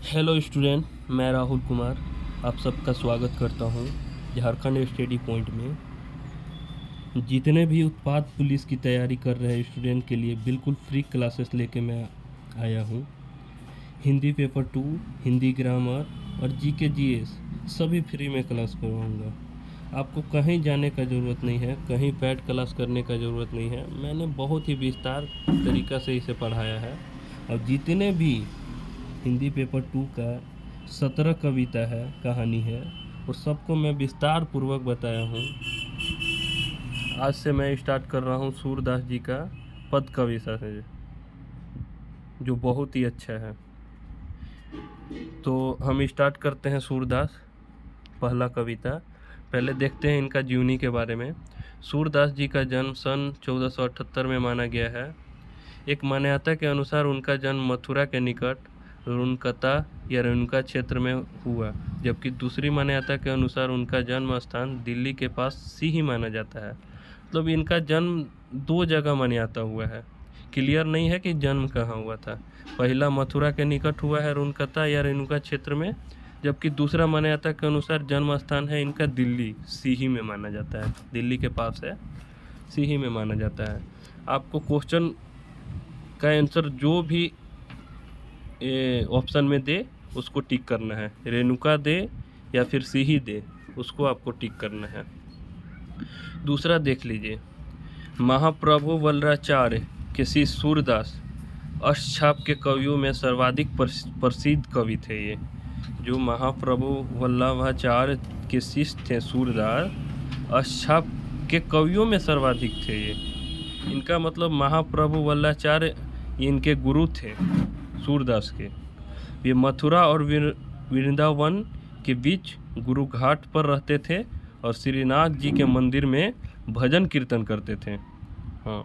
Hello student, मैं राहुल कुमार आप सबका स्वागत करता हूं झारखंड स्टडी पॉइंट में। जितने भी उत्पाद पुलिस की तैयारी कर रहे स्टूडेंट के लिए बिल्कुल फ्री क्लासेस लेके मैं आया हूं। हिंदी पेपर 2, हिंदी ग्रामर और जीके जीएस सभी फ्री में क्लास करवाऊंगा। आपको कहीं जाने का ज़रूरत नहीं है, कहीं पेड क्लास करने का ज़रूरत नहीं है। मैंने बहुत ही विस्तार तरीक़ा से इसे पढ़ाया है। और जितने भी हिंदी पेपर 2 का 17 कविता है, कहानी है, और सबको मैं विस्तार पूर्वक बताया हूँ। आज से मैं स्टार्ट कर रहा हूँ सूरदास जी का पद कविता से, जो बहुत ही अच्छा है। तो हम स्टार्ट करते हैं सूरदास पहला कविता। पहले देखते हैं इनका जीवनी के बारे में। सूरदास जी का जन्म सन 1478 में माना गया है। एक मान्यता के अनुसार उनका जन्म मथुरा के निकट रुनकता या रेणुका क्षेत्र में हुआ, जबकि दूसरी मान्यता के अनुसार उनका जन्म स्थान दिल्ली के पास सिही माना जाता है। मतलब इनका जन्म दो जगह मान्यता हुआ है, क्लियर नहीं है कि जन्म कहाँ हुआ था। पहला मथुरा के निकट हुआ है रुनकता या रेणुका क्षेत्र में, जबकि दूसरा मान्यता के अनुसार जन्म स्थान है इनका दिल्ली सिही में माना जाता है। दिल्ली के पास है, सिही में माना जाता है। आपको क्वेश्चन का आंसर जो भी ऑप्शन में दे उसको टिक करना है। रेणुका दे या फिर सिही दे, उसको आपको टिक करना है। दूसरा देख लीजिए, महाप्रभु वल्लभाचार्य के शिष्य सूरदास अष्टछाप के कवियों में सर्वाधिक प्रसिद्ध कवि थे। ये जो महाप्रभु वल्लभाचार्य के शिष्य थे सूरदास, अष्टछाप के कवियों में सर्वाधिक थे। ये इनका मतलब महाप्रभु वल्लभाचार्य इनके गुरु थे सूरदास के। ये मथुरा और वृंदावन के बीच गुरु घाट पर रहते थे और श्रीनाथ जी के मंदिर में भजन कीर्तन करते थे। हाँ,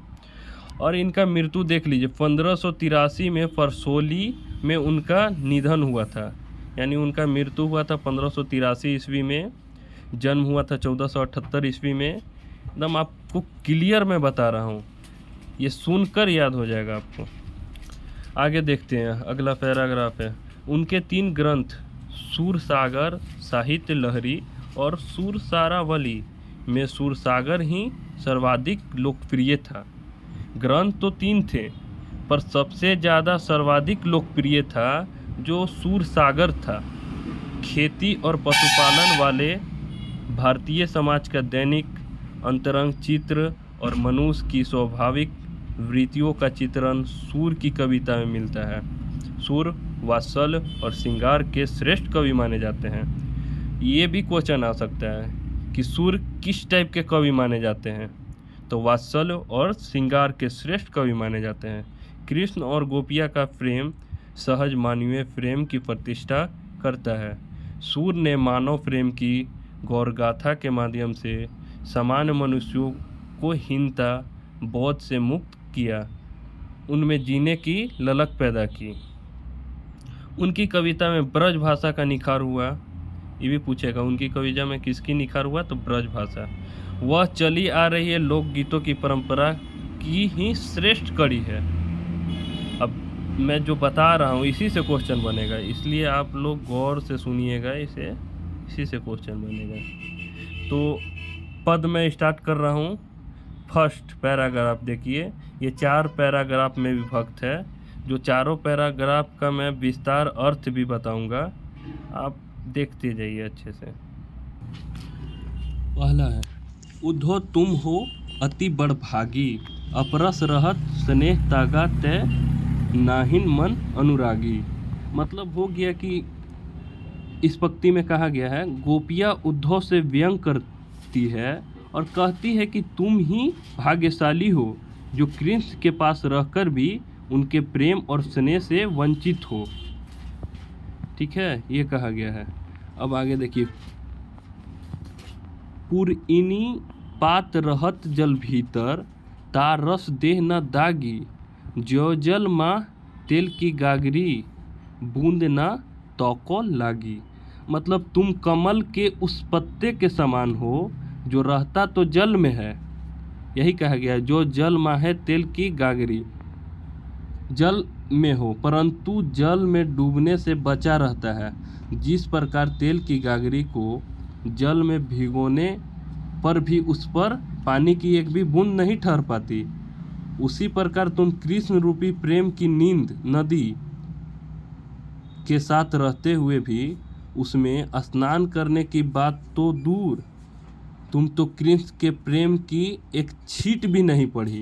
और इनका मृत्यु देख लीजिए, 1583 में परसोली में उनका निधन हुआ था। यानी उनका मृत्यु हुआ था 1583 ईस्वी में, जन्म हुआ था 1478 ईस्वी में। एकदम आपको क्लियर मैं बता रहा हूँ, ये सुनकर याद हो जाएगा आपको। आगे देखते हैं, अगला पैराग्राफ है। उनके 3 ग्रंथ सूरसागर, साहित्य लहरी और सूरसारावली में सूरसागर ही सर्वाधिक लोकप्रिय था। ग्रंथ तो 3 थे, पर सबसे ज़्यादा सर्वाधिक लोकप्रिय था जो सूरसागर था। खेती और पशुपालन वाले भारतीय समाज का दैनिक अंतरंग चित्र और मनुष्य की स्वाभाविक वृत्तियों का चित्रण सूर की कविता में मिलता है। सूर वात्सल और श्रृंगार के श्रेष्ठ कवि माने जाते हैं। ये भी क्वेश्चन आ सकता है कि सूर किस टाइप के कवि माने जाते हैं, तो वात्सल और श्रृंगार के श्रेष्ठ कवि माने जाते हैं। कृष्ण और गोपिया का प्रेम सहज मानवीय प्रेम की प्रतिष्ठा करता है। सूर ने मानव प्रेम की गौरगाथा के माध्यम से सामान्य मनुष्यों को हीनता बोध से मुक्त किया, उनमें जीने की ललक पैदा की। उनकी कविता में ब्रज भाषा का निखार हुआ। ये भी पूछेगा उनकी कविता में किसकी निखार हुआ, तो ब्रज भाषा। वह चली आ रही है लोकगीतों की परंपरा की ही श्रेष्ठ कड़ी है। अब मैं जो बता रहा हूँ इसी से क्वेश्चन बनेगा, इसलिए आप लोग गौर से सुनिएगा, इसी से क्वेश्चन बनेगा। तो पद में स्टार्ट कर रहा हूँ। फर्स्ट पैराग्राफ देखिए, ये 4 पैराग्राफ में विभक्त है। जो चारों पैराग्राफ का मैं विस्तार अर्थ भी बताऊंगा, आप देखते जाइए अच्छे से। पहला है, उद्धो तुम हो अति बड़भागी, अपरस रहत स्नेह तागा तय नाहिन मन अनुरागी। मतलब हो गया कि इस पंक्ति में कहा गया है, गोपिया उद्धव से व्यंग करती है और कहती है कि तुम ही भाग्यशाली हो जो कृष्ण के पास रहकर भी उनके प्रेम और स्नेह से वंचित हो। ठीक है, ये कहा गया है। अब आगे देखिए, पुरइनी पात रहत जल भीतर, ता रस देह न दागी, जो जल माँ तेल की गागरी, बूंद न तौको लागी। मतलब तुम कमल के उस पत्ते के समान हो जो रहता तो जल में है। यही कहा गया, जो जल माँ है तेल की गागरी, जल में हो परंतु जल में डूबने से बचा रहता है। जिस प्रकार तेल की गागरी को जल में भिगोने पर भी उस पर पानी की एक भी बूंद नहीं ठहर पाती, उसी प्रकार तुम कृष्ण रूपी प्रेम की नींद नदी के साथ रहते हुए भी उसमें स्नान करने की बात तो दूर, तुम तो कृष्ण के प्रेम की एक छींट भी नहीं पड़ी।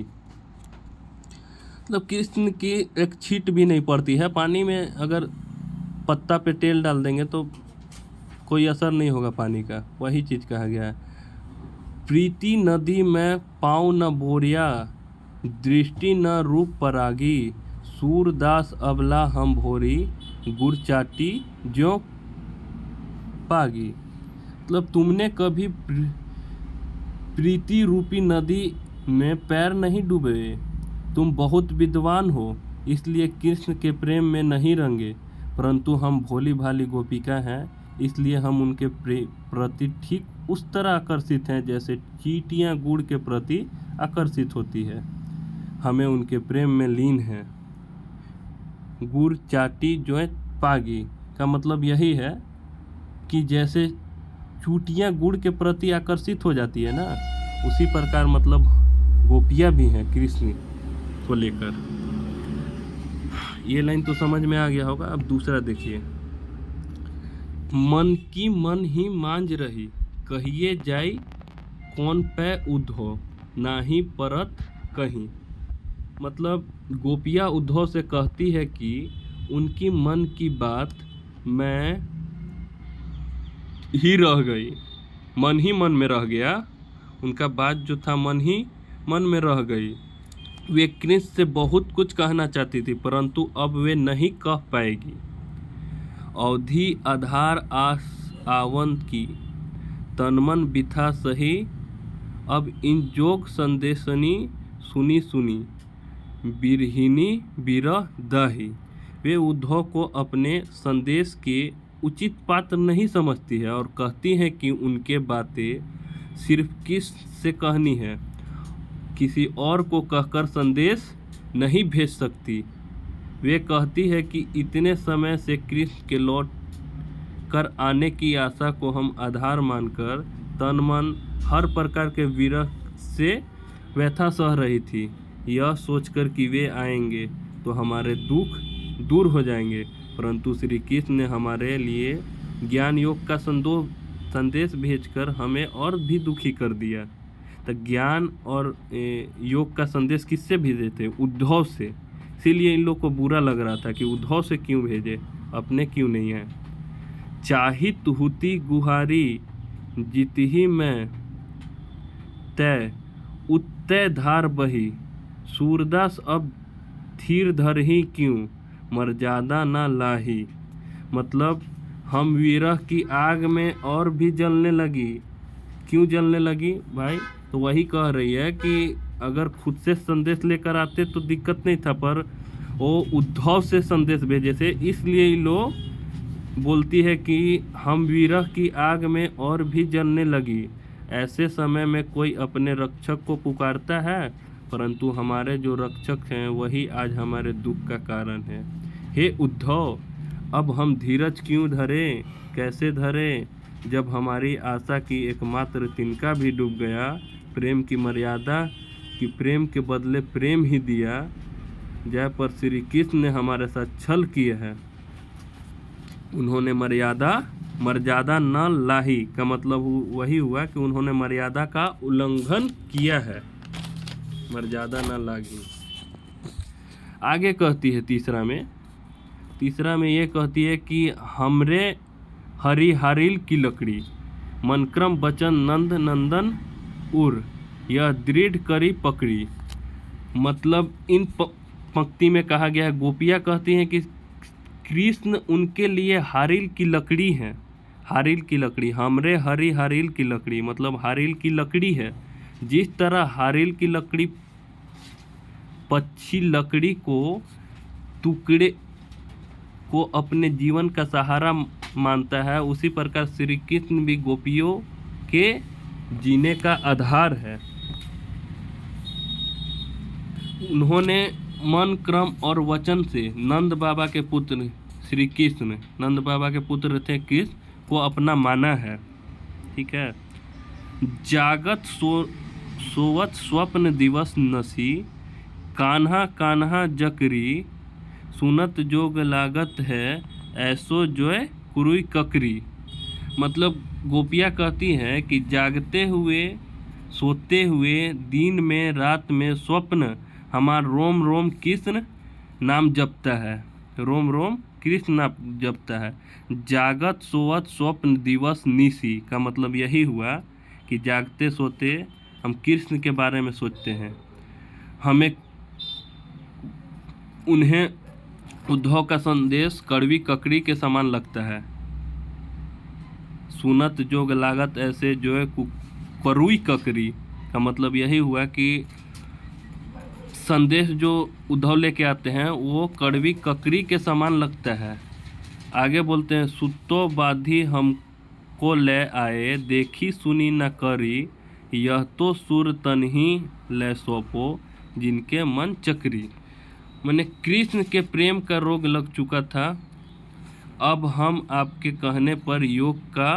मतलब कृष्ण की एक छींट भी नहीं पड़ती है। पानी में अगर पत्ता पे तेल डाल देंगे तो कोई असर नहीं होगा पानी का, वही चीज़ कहा गया है। प्रीति नदी में पाँव न बोरिया, दृष्टि न रूप परागी, सूरदास अबला हम भोरी, गुड़ चाटी ज्यों पागी। मतलब तुमने कभी प्रीति रूपी नदी में पैर नहीं डूबे, तुम बहुत विद्वान हो इसलिए कृष्ण के प्रेम में नहीं रंगे, परंतु हम भोली भाली गोपिका हैं इसलिए हम उनके प्रति ठीक उस तरह आकर्षित हैं जैसे चींटियां गुड़ के प्रति आकर्षित होती है। हमें उनके प्रेम में लीन हैं। गुड़ चाटी जो पागी का मतलब यही है कि जैसे चूटियाँ गुड़ के प्रति आकर्षित हो जाती है ना, उसी प्रकार मतलब गोपियाँ भी हैं कृष्ण को लेकर। ये लाइन तो समझ में आ गया होगा। अब दूसरा देखिए, मन की मन ही मांझ रही, कहिए जाई कौन पै उद्धव, नाही परत कहीं। मतलब गोपियाँ उद्धव से कहती है कि उनकी मन की बात मैं ही रह गई, मन ही मन में रह गया, उनका बात जो था मन ही मन में रह गई। वे कृष्ण से बहुत कुछ कहना चाहती थी परंतु अब वे नहीं कह पाएगी। अवधि आधार आस आवंत की, तनमन बिथा सही, अब इन जोग संदेशनी सुनी सुनी, बिरहिनी बिरह दही। वे उद्धव को अपने संदेश के उचित पात्र नहीं समझती है और कहती हैं कि उनके बातें सिर्फ कृष्ण से कहनी है, किसी और को कहकर संदेश नहीं भेज सकती। वे कहती है कि इतने समय से कृष्ण के लौट कर आने की आशा को हम आधार मानकर तन मन हर प्रकार के विरह से व्यथा सह रही थी, यह सोचकर कि वे आएंगे तो हमारे दुख दूर हो जाएंगे, परंतु श्री कृष्ण ने हमारे लिए ज्ञान योग का संदेश भेजकर हमें और भी दुखी कर दिया। तो ज्ञान और योग का संदेश किससे भेजे थे? उद्धव से। इसीलिए इन लोग को बुरा लग रहा था कि उद्धव से क्यों भेजे, अपने क्यों नहीं है। चाहित हुती गुहारी जितही में तय, उत्तय धार बही, सूरदास अब धीर धरही क्यों, मर्यादा ना लाही। मतलब हम विरह की आग में और भी जलने लगी। क्यों जलने लगी भाई? तो वही कह रही है कि अगर खुद से संदेश लेकर आते तो दिक्कत नहीं था, पर वो उद्धव से संदेश भेजे थे, इसलिए लोग बोलती है कि हम विरह की आग में और भी जलने लगी। ऐसे समय में कोई अपने रक्षक को पुकारता है, परंतु हमारे जो रक्षक हैं वही आज हमारे दुख का कारण है। हे उद्धव, अब हम धीरज क्यों धरें, कैसे धरें, जब हमारी आशा की एकमात्र तिनका भी डूब गया। प्रेम की मर्यादा कि प्रेम के बदले प्रेम ही दिया, जय पर श्री कृष्ण ने हमारे साथ छल किया है। उन्होंने मर्यादा न लाही का मतलब वही हुआ कि उन्होंने मर्यादा का उल्लंघन किया है, मर्यादा न लागी। आगे कहती है तीसरा में ये कहती है कि हमरे हरि हारिल की लकड़ी, मनक्रम बचन नंद नंदन उर, यह दृढ़ करी पकड़ी। मतलब इन पंक्ति में कहा गया है, गोपियाँ कहती हैं कि कृष्ण उनके लिए हारिल की लकड़ी हैं। हारिल की लकड़ी, हमरे हरि हारिल की लकड़ी, मतलब हारिल की लकड़ी है। जिस तरह हारिल की लकड़ी पक्षी लकड़ी को टुकड़े को अपने जीवन का सहारा मानता है, उसी प्रकार श्री कृष्ण भी गोपियों के जीने का आधार है। उन्होंने मन क्रम और वचन से नंद बाबा के पुत्र श्री कृष्ण, नंद बाबा के पुत्र थे कृष्ण, को अपना माना है। ठीक है। जागत सोवत स्वप्न दिवस नसी, कान्हा कान्हा जकरी, सुनत जोग लागत है, ऐसो जोय कुरुई ककरी। मतलब गोपियाँ कहती हैं कि जागते हुए, सोते हुए, दिन में, रात में स्वप्न हमार रोम रोम कृष्ण नाम जपता है, रोम रोम कृष्ण नाम जपता है। जागत सोवत स्वप्न दिवस निशी का मतलब यही हुआ कि जागते सोते हम कृष्ण के बारे में सोचते हैं। हमें उन्हें उद्धव का संदेश कड़वी ककड़ी के समान लगता है। सुनत जोग लागत ऐसे जो है करुई ककड़ी का मतलब यही हुआ कि संदेश जो उद्धव लेके आते हैं वो कड़वी ककड़ी के समान लगता है। आगे बोलते हैं, सुतो बाधी हमको ले आए, देखी सुनी न करी, यह तो सुर तन्ही ले सौंपो, जिनके मन चक्री। मैंने कृष्ण के प्रेम का रोग लग चुका था, अब हम आपके कहने पर योग का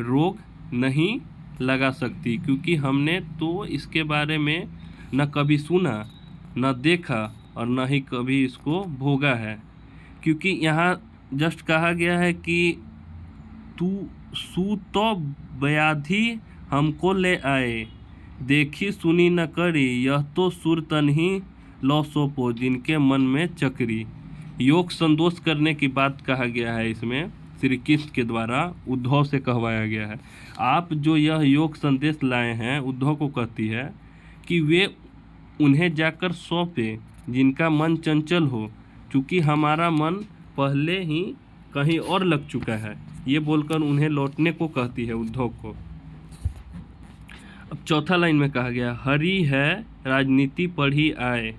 रोग नहीं लगा सकती, क्योंकि हमने तो इसके बारे में न कभी सुना, न देखा और न ही कभी इसको भोगा है। क्योंकि यहाँ जस्ट कहा गया है कि तू सू तो व्याधि हमको ले आए, देखी सुनी न करी, यह तो सुर तन्ही लो सोपो, जिनके मन में चक्री। योग संतोष करने की बात कहा गया है, इसमें श्री कृष्ण के द्वारा उद्धव से कहवाया गया है। आप जो यह योग संदेश लाए हैं, उद्धव को कहती है कि वे उन्हें जाकर सौंपे जिनका मन चंचल हो, चूँकि हमारा मन पहले ही कहीं और लग चुका है। ये बोलकर उन्हें लौटने को कहती है उद्धव को। अब चौथा लाइन में कहा गया, हरि है राजनीति पढ़ी आए,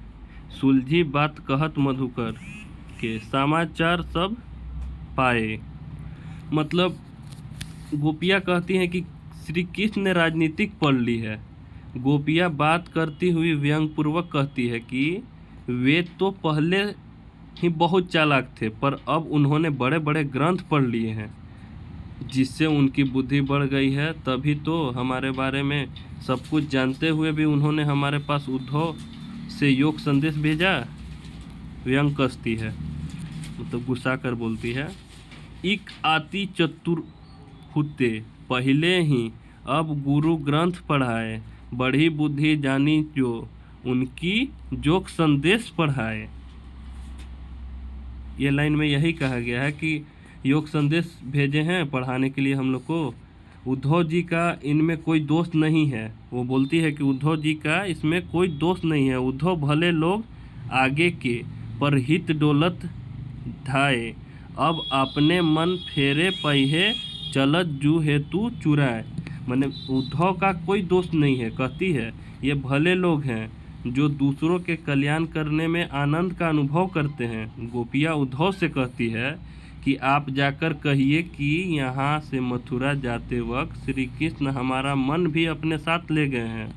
सुलझी बात कहत मधुकर के, समाचार सब पाए। मतलब गोपियाँ कहती हैं कि श्री कृष्ण ने राजनीतिक पढ़ ली है। गोपियाँ बात करती हुई व्यंग्यपूर्वक कहती है कि वे तो पहले ही बहुत चालाक थे, पर अब उन्होंने बड़े बड़े ग्रंथ पढ़ लिए हैं, जिससे उनकी बुद्धि बढ़ गई है। तभी तो हमारे बारे में सब कुछ जानते हुए भी उन्होंने हमारे पास उद्धव से योग संदेश भेजा। व्यंग कसती है, मतलब गुस्सा कर बोलती है। इक आती चतुर हुते पहले ही, अब गुरु ग्रंथ पढ़ाए, बढ़ी बुद्धि जानी जो, उनकी जोग संदेश पढ़ाए। ये लाइन में यही कहा गया है कि योग संदेश भेजे हैं पढ़ाने के लिए हम लोग को। उद्धव जी का इनमें कोई दोष नहीं है। वो बोलती है कि उद्धव जी का इसमें कोई दोष नहीं है। उद्धव भले लोग आगे के, पर हित डोलत धाए, अब अपने मन फेरे पहिए, चलत जू हेतु चुराए। माने उद्धव का कोई दोष नहीं है। कहती है ये भले लोग हैं जो दूसरों के कल्याण करने में आनंद का अनुभव करते हैं। गोपियाँ उद्धव से कहती है कि आप जाकर कहिए कि यहाँ से मथुरा जाते वक्त श्री कृष्ण हमारा मन भी अपने साथ ले गए हैं,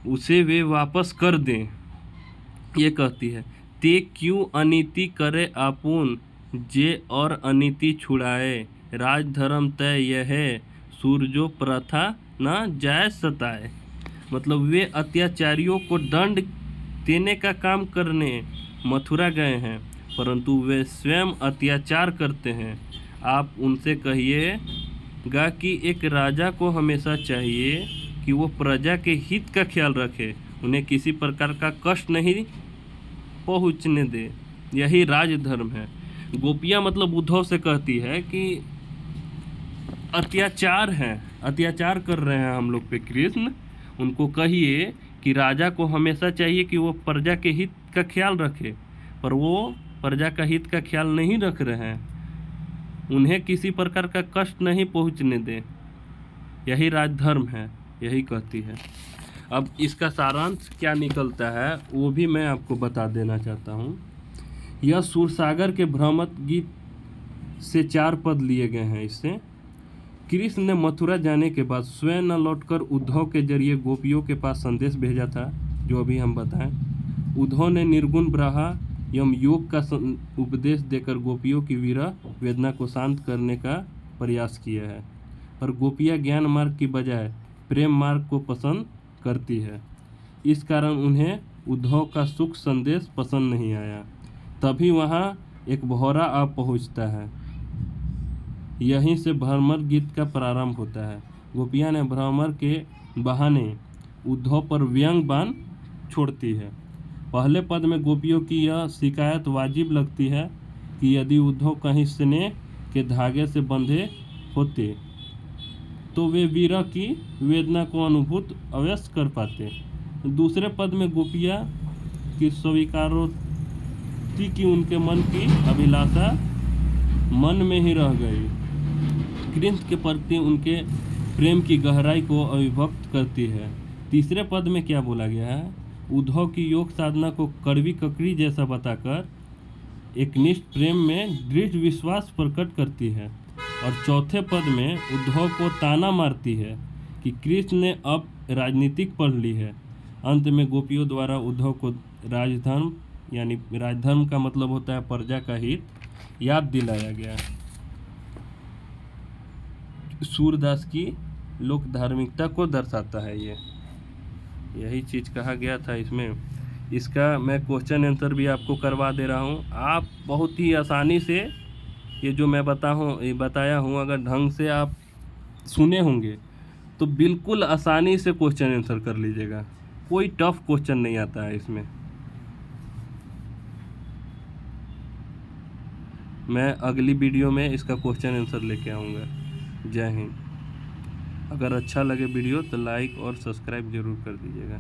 उसे वे वापस कर दें। ये कहती है, ते क्यों अनीति करे आपुन, जे और अनीति छुड़ाए, राजधर्म तय यह है, सूरजो प्रथा न जाय सताए। मतलब वे अत्याचारियों को दंड देने का काम करने मथुरा गए हैं, परंतु वे स्वयं अत्याचार करते हैं। आप उनसे कहिएगा कि एक राजा को हमेशा चाहिए कि वो प्रजा के हित का ख्याल रखे, उन्हें किसी प्रकार का कष्ट नहीं पहुंचने दे। यही राजधर्म है। गोपियाँ मतलब उद्धव से कहती है कि अत्याचार है, अत्याचार कर रहे हैं हम लोग पे कृष्ण। उनको कहिए कि राजा को हमेशा चाहिए कि वो प्रजा के हित का ख्याल रखे, पर वो प्रजा का हित का ख्याल नहीं रख रहे हैं। उन्हें किसी प्रकार का कष्ट नहीं पहुंचने दे। यही राजधर्म है, यही कहती है। अब इसका सारांश क्या निकलता है वो भी मैं आपको बता देना चाहता हूँ। यह सूरसागर के भ्रमत गीत से 4 पद लिए गए हैं। इससे कृष्ण ने मथुरा जाने के बाद स्वयं न लौटकर उद्धव के जरिए गोपियों के पास संदेश भेजा था, जो अभी हम बताएं। उद्धव ने निर्गुण ब्रहा एवं योग का उपदेश देकर गोपियों की विरह वेदना को शांत करने का प्रयास किया है, पर गोपियाँ ज्ञान मार्ग की बजाय प्रेम मार्ग को पसंद करती है। इस कारण उन्हें उद्धव का सुख संदेश पसंद नहीं आया। तभी वहाँ एक भौरा आ पहुँचता है। यहीं से भ्रमर गीत का प्रारंभ होता है। गोपियाँ ने भ्रमर के बहाने उद्धव पर व्यंग बाण छोड़ती है। पहले पद में गोपियों की यह शिकायत वाजिब लगती है कि यदि उद्धव कहीं स्नेह के धागे से बंधे होते तो वे विरह की वेदना को अनुभूत अवश्य कर पाते। दूसरे पद में गोपियाँ की स्वीकारोक्ति की उनके मन की अभिलाषा मन में ही रह गई, कृष्ण के प्रति उनके प्रेम की गहराई को अभिव्यक्त करती है। तीसरे पद में क्या बोला गया है? उद्धव की योग साधना को कड़वी ककड़ी जैसा बताकर एकनिष्ठ प्रेम में दृढ़ विश्वास प्रकट करती है। और चौथे पद में उद्धव को ताना मारती है कि कृष्ण ने अब राजनीतिक पढ़ ली है। अंत में गोपियों द्वारा उद्धव को राजधर्म, यानी राजधर्म का मतलब होता है प्रजा का हित, याद दिलाया गया। सूरदास की लोक धार्मिकता को दर्शाता है। यही चीज़ कहा गया था इसमें। इसका मैं क्वेश्चन आंसर भी आपको करवा दे रहा हूँ। आप बहुत ही आसानी से ये जो मैं बताया हूँ, अगर ढंग से आप सुने होंगे तो बिल्कुल आसानी से क्वेश्चन आंसर कर लीजिएगा। कोई टफ क्वेश्चन नहीं आता है इसमें। मैं अगली वीडियो में इसका क्वेश्चन आंसर लेके आऊँगा। जय हिंद। अगर अच्छा लगे वीडियो तो लाइक और सब्सक्राइब ज़रूर कर दीजिएगा।